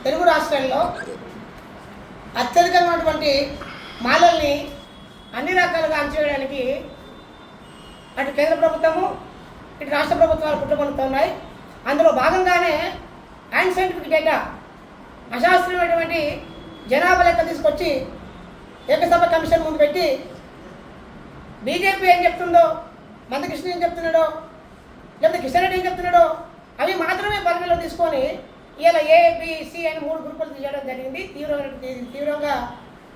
తెలుగు రాష్ట్రాల్లో అత్యధికమైనటువంటి మాలల్ని అన్ని రకాలుగా అణచివేయడానికి అటు కేంద్ర ప్రభుత్వము ఇటు రాష్ట్ర ప్రభుత్వాలు కుట్రపడుతున్నాయి. అందులో భాగంగానే యాండ్ సైంటిఫిక్ డేటా అశాస్త్రీయమైనటువంటి జనాభా లెక్క తీసుకొచ్చి ఏకసభ కమిషన్ ముందు పెట్టి బీజేపీ ఏం చెప్తుందో, మందకృష్ణ ఏం చెప్తున్నాడో, లేకపోతే కిషన్ రెడ్డి ఏం చెప్తున్నాడో అవి మాత్రమే పరిగణలో తీసుకొని ఇలా ఏబిసి అని 3 గ్రూపులు తీయడం జరిగింది. తీవ్రంగా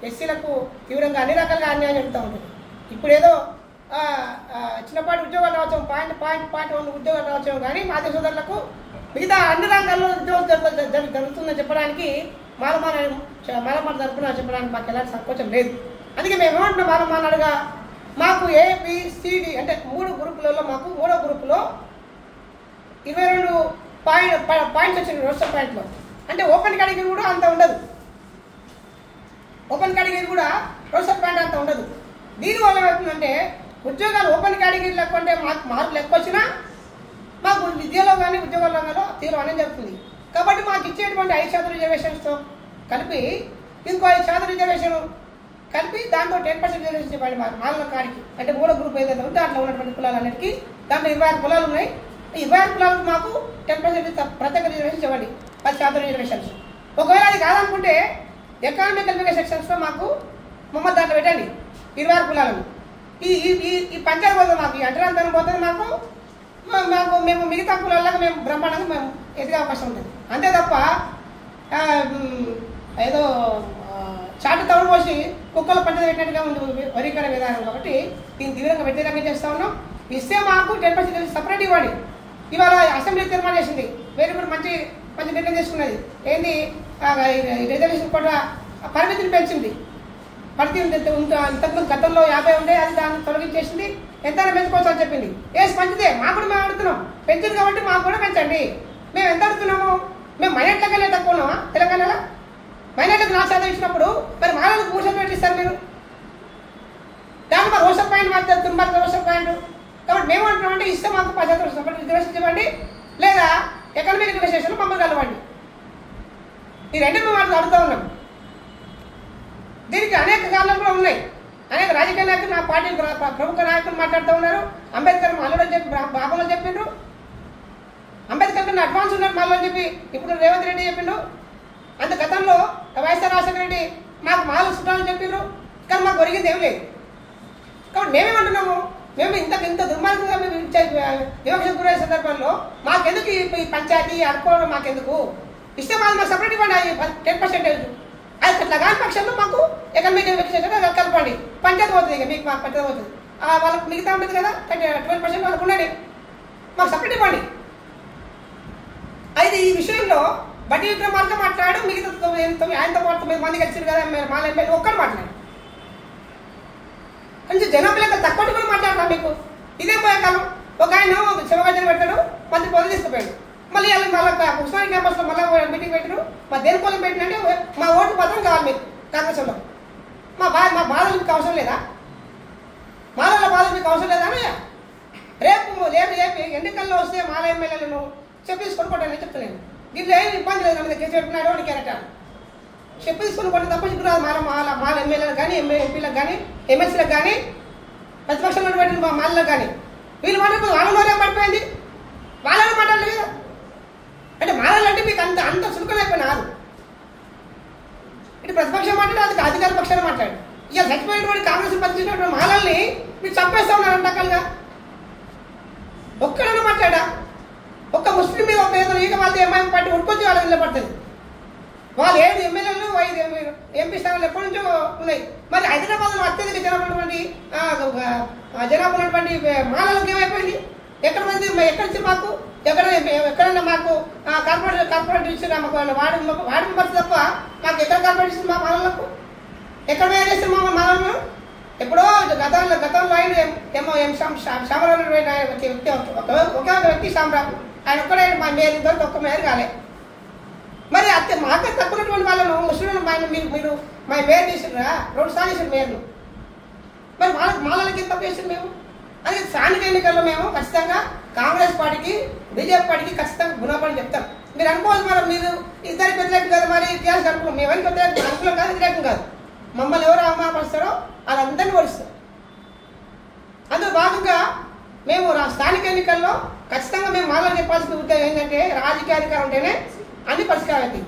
ఎస్సీలకు తీవ్రంగా అన్ని రకాలుగా అన్యాయం జరుగుతూ ఉంటుంది. ఇప్పుడు ఏదో చిన్నపాటి ఉద్యోగాలు రావచ్చు, పాయింట్ 1 ఉద్యోగాలు రావచ్చు, కానీ మాదిగ సోదరులకు మిగతా అన్ని రంగాల్లో ఉద్యోగం జరుగుతుందని చెప్పడానికి మాలమాన తరపున చెప్పడానికి మాకు ఎలాంటి సంకోచం లేదు. అందుకే మేము ఏమంటున్నాం, మాలమానాడుగా మాకు ఏబిసిడి అంటే 3 గ్రూపులలో మాకు 3వ గ్రూపులో 22 పాయింట్స్ వచ్చింది రోస్టర్ పాయింట్లో. అంటే ఓపెన్ కేటగిరీ కూడా అంత ఉండదు, ఓపెన్ కేటగిరీ కూడా రోస్టర్ పాయింట్ అంత ఉండదు. దీనివల్ల ఏమవుతుందంటే ఉద్యోగాలు ఓపెన్ కేటగిరీలో అంటే మాకు మార్కులు ఎక్కువ వచ్చినా మాకు విద్యలో కానీ ఉద్యోగాల రంగంలో తీవ్రం అనేది జరుగుతుంది. కాబట్టి మాకు ఇచ్చేటువంటి 5% రిజర్వేషన్స్తో కలిపి ఇంకో 5% రిజర్వేషన్ కలిపి దాంతో 10% రిజర్వేషన్ ఇవ్వండి మాల కాడికి. అంటే 3వ గ్రూప్ ఏదైతే ఉందో దాంట్లో ఉన్నటువంటి కులాలన్నిటికీ దాంట్లో 26 కులాలు ఉన్నాయి. 26 కులాలకు మాకు 10% ప్రత్యేక రిజర్వేషన్స్ ఇవ్వండి, 10% రిజర్వేషన్స్. ఒకవేళ అది కాదనుకుంటే ఎకనామికల్ వెల్ఫేర్ సెక్షన్స్లో మాకు మమ్మల్ని దాంట్లో పెట్టండి 26 కులాలను. ఈ పంచాయతీ పోతుంది మాకు, ఈ అంటరాంతరం పోతుంది మాకు. మేము మిగతా కులాలకు మేము బ్రహ్మాండంగా మేము ఎదిగే అవకాశం ఉంటుంది. అంతే తప్ప ఏదో చాటు తవుడు పోసి కుక్కలు పంటలు పెట్టినట్టుగా ఉంది వర్గీకరణ విధానం. కాబట్టి దీన్ని తీవ్రంగా వ్యతిరేకంగా చేస్తూ ఉన్నాం. ఇస్తే మాకు 10% సపరేట్ ఇవ్వండి. ఇవాళ అసెంబ్లీ తీర్మానం చేసింది, వేరే కూడా మంచి నిర్ణయం తీసుకున్నది. ఏంది రిజర్వేషన్ కూడా పరిమితిని పెంచింది. ఇంతకుముందు గతంలో 50 ఉండే, అది దాన్ని తొలగించేసింది. ఎంతైనా పెంచుకోవచ్చు అని చెప్పింది. ఏసి మంచిదే, మాకు కూడా మేము అడుగుతున్నాం, పెంచింది కాబట్టి మాకు కూడా పెంచండి. మేము ఎంత అడుగుతున్నాము? మేము మైనార్టీలకన్నా తక్కువ ఉన్నామా? తెలంగాణలో మైనార్టీలకు 4% ఇచ్చినప్పుడు మరి మాలకు 3% పెట్టిస్తారు మీరు. దానికి మాకు రోస్టర్ పాయింట్ మాట్లాడుతుంది, మాకు రోస్టర్ పాయింట్. కాబట్టి మేము అంటున్నామంటే ఇస్తే మాకు 10% రిజర్వేషన్ ఇవ్వండి, లేదా ఎకనామిక్ రిజర్వేషన్ మమ్మల్ని కలవండి. ఈ రెండు మేము అడుగుతూ ఉన్నాం. దీనికి అనేక కారణాలు కూడా ఉన్నాయి. అనేక రాజకీయ నాయకులు, నా పార్టీ ప్రముఖ నాయకులు మాట్లాడుతూ ఉన్నారు. అంబేద్కర్ మాలో చెప్పి బాబాలో చెప్పిండ్రు, అంబేద్కర్ కన్నా అడ్వాన్స్ ఉన్నారు మాలో చెప్పి ఇప్పుడు రేవంత్ రెడ్డి చెప్పిండు. అంత గతంలో వైఎస్ఆర్ రాజశేఖర రెడ్డి మాకు మాలు చుట్టాలని చెప్పిండ్రు, కానీ మాకు ఒరిగింది ఏం లేదు. కాబట్టి మేమేమంటున్నాము, మేము ఇంత దుర్మార్గంగా మేము వివక్ష గురయ్యే సందర్భంలో మాకెందుకు ఈ పంచాయతీ అనుకోవడం, మాకెందుకు ఇస్తే మాకు సపరేట్ ఇవ్వండి 10%. అది అట్లా కాని పక్షంలో మాకు ఎకనామిక్ కలపండి, పంచాయతీ పోతుంది. ఇక మీకు మాకు పంచాయతీ పోతుంది, వాళ్ళకి మిగతా ఉంటుంది కదా 12% వాళ్ళకు ఉండండి, మాకు సపరేట్ ఇవ్వండి. అయితే ఈ విషయంలో బట్టి విక్రమార్క మాట్లాడు, మిగతా ఆయనతో పాటు 9 మందికి వచ్చారు కదా మాల ఎమ్మెల్యే ఒక్కడు మాట్లాడు. కొంచెం జనాభా లెక్క తక్కువ కూడా మాట్లాడరా మీకు? ఇదే పోయే కాలం. ఒక ఆయన శివగజన పెట్టాడు, మంత్రి పదవి తీసుకుపోయాడు. మళ్ళీ ఉస్మానియా క్యాంపస్లో మళ్ళీ మీటింగ్ పెట్టారు. మా దేని కోసం పెట్టినంటే మా ఓటు పత్రం కావాలి మీకు కాంగ్రెస్ వాళ్ళు. మా బాధలు మీకు అవసరం లేదా? మాలల బాధలు మీకు అవసరం లేదా? రేపు ఎన్నికల్లో వస్తే మాల ఎమ్మెల్యేలను చెప్పేసుకొని కొట్టాలని చెప్తున్నాను. దీంట్లో ఏమి ఇబ్బంది లేదు. మన కేసు పెట్టుకున్నాడు అని క్యారెక్టర్ చెప్పు తీసుకొని కొట్టి తప్ప చెప్పుకున్నారు. మాల ఎమ్మెల్యేలకు కానీ ఎంపీలకు కానీ ఎమ్మెల్సీలకు కానీ ప్రతిపక్షంలో పెట్టిన మాలకు కానీ వీళ్ళు మాట్లాడుతూ వాళ్ళలోనే పడిపోయింది, వాళ్ళని మాట్లాడలేదు కదా. అంటే మారాలంటే మీకు అంత సులుకైపోయినారు. ఇటు ప్రతిపక్షం మాట్లాడు, అది అధికార పక్షాన్ని మాట్లాడు. ఇక చచ్చిపోయినటువంటి కాంగ్రెస్ పనిచేసినటువంటి మాలల్ని మీరు చంపేస్తా ఉన్నారు అంటకాలుగా. ఒక్కడన్నా మాట్లాడా? ఒక్క ముస్లిం మీద ఒక ఏదో ఈక వాళ్ళది ఎంఐఎం పార్టీ ఉడుకొచ్చి వాళ్ళ నిలబడుతుంది. వాళ్ళు 7 ఎమ్మెల్యేలు 5 ఎంపీ స్థానాలు ఎప్పటి నుంచో ఉన్నాయి. మరి హైదరాబాద్లో అత్యధిక జనాభా ఉన్నటువంటి మాలలకు ఏమైపోయింది? ఎక్కడ నుంచి మాకు ఎక్కడైనా మాకు కార్పొరేట్ ఇచ్చిన వార్డు మెంబర్స్ తప్ప మాకు ఎక్కడ కార్పొరేట్ ఇస్తుంది మా మాలలకు? ఎక్కడ చేస్తారు మా మాలను? ఎప్పుడో గతంలో ఆయన శ్యామరావు వ్యక్తి ఒకే ఒక వ్యక్తి శ్యామరావు, ఆయన ఒక్కడే మా మేయర్ ఇంతవరకు ఒక్క మేయర్ కాలే. మరి మాకే తక్కువటువంటి వాళ్ళను ముస్లింలు మీరు మా మేయర్ చేసిర్రా? 2 సార్లు చేసిన మేయర్ను. మరి మాలలకి ఎంత చేసింది మేము? అందుకే స్థానిక ఎన్నికల్లో మేము ఖచ్చితంగా కాంగ్రెస్ పార్టీకి బీజేపీ పార్టీకి ఖచ్చితంగా గుణపాఠం చెప్తాం. మీరు అనుకోవాలి మరి మీరు ఇద్దరికి వ్యతిరేకం కదా మరి టీఆర్ఎస్ అనుకున్నాం. మేమని అనుకూలం కాదు, వ్యతిరేకం కాదు. మమ్మల్ని ఎవరు అవమానపరుస్తారో వాళ్ళందరినీ ఓడిస్తారు. అందులో భాగంగా మేము స్థానిక ఎన్నికల్లో ఖచ్చితంగా మేము మాలో చెప్పాల్సిన ఉద్దేశం ఏంటంటే రాజకీయ అధికారం ఉంటేనే అన్ని పరిష్కారాలు.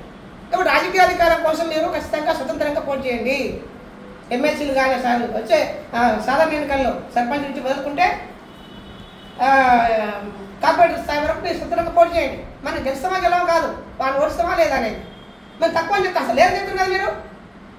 కాబట్టి రాజకీయ అధికారం కోసం మీరు ఖచ్చితంగా స్వతంత్రంగా పోటీ చేయండి. ఎమ్మెల్సీలు కానీ వచ్చే సాధారణ ఎన్నికల్లో సర్పంచ్ నుంచి మొదలుకుంటే కార్పొరేటర్ స్థాయి వరకు మీరు స్వతంత్రంగా పోటీ చేయండి. మనం గెలుస్తామా గెలవం కాదు, వాళ్ళు ఓడిస్తామా లేదా అనేది. మరి తక్కువ అని చెప్తా అసలు లేదని చెప్తున్నారు మీరు.